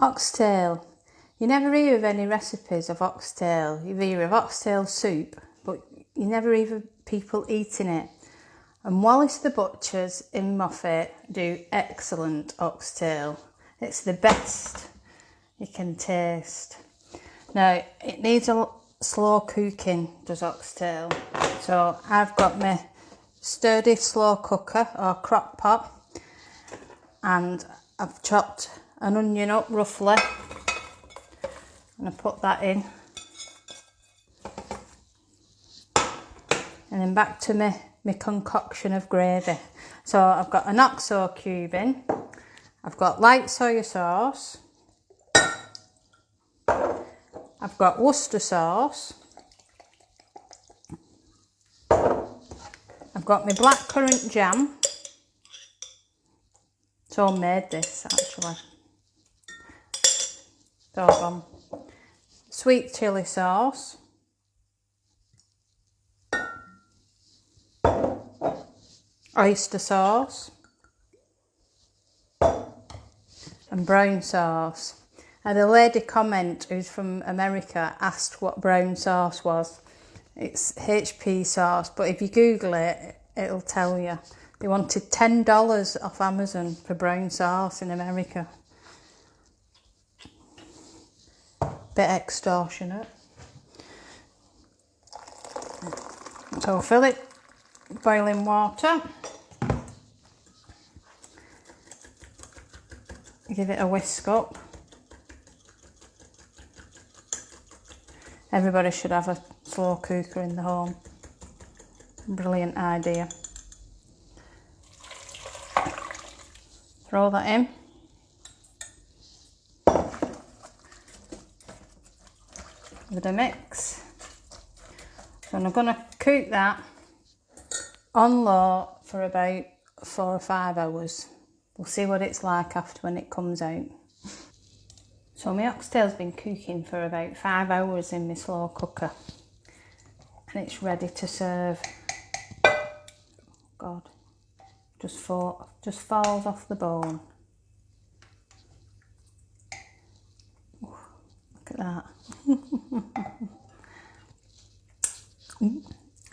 Oxtail. You never hear of any recipes of oxtail. You hear of oxtail soup, but you never hear of people eating it. And Wallace the Butchers in Moffat do excellent oxtail. It's the best you can taste. Now, it needs a slow cooking, does oxtail. So I've got my sturdy slow cooker or crock pot, and I've chopped an onion up roughly, and I put that in, and then back to my concoction of gravy. So I've got an oxo cube in, I've got light soy sauce, I've got Worcester sauce, I've got my blackcurrant jam. It's homemade this actually. It's all gone. Sweet chilli sauce, oyster sauce, and brown sauce. And a lady comment who's from America asked what brown sauce was. It's HP sauce, but if you Google it, it'll tell you. They wanted $10 off Amazon for brown sauce in America. Bit extortionate. So fill it boiling water. Give it a whisk up. Everybody should have a slow cooker in the home. Brilliant idea. Throw that in. With a mix. So I'm going to cook that on low for about 4 or 5 hours. We'll see what it's like after when it comes out. So my oxtail's been cooking for about 5 hours in my slow cooker, and it's ready to serve. God, just falls off the bone. Ooh, look at that.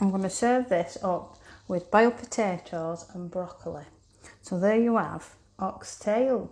I'm going to serve this up with boiled potatoes and broccoli. So there you have oxtail.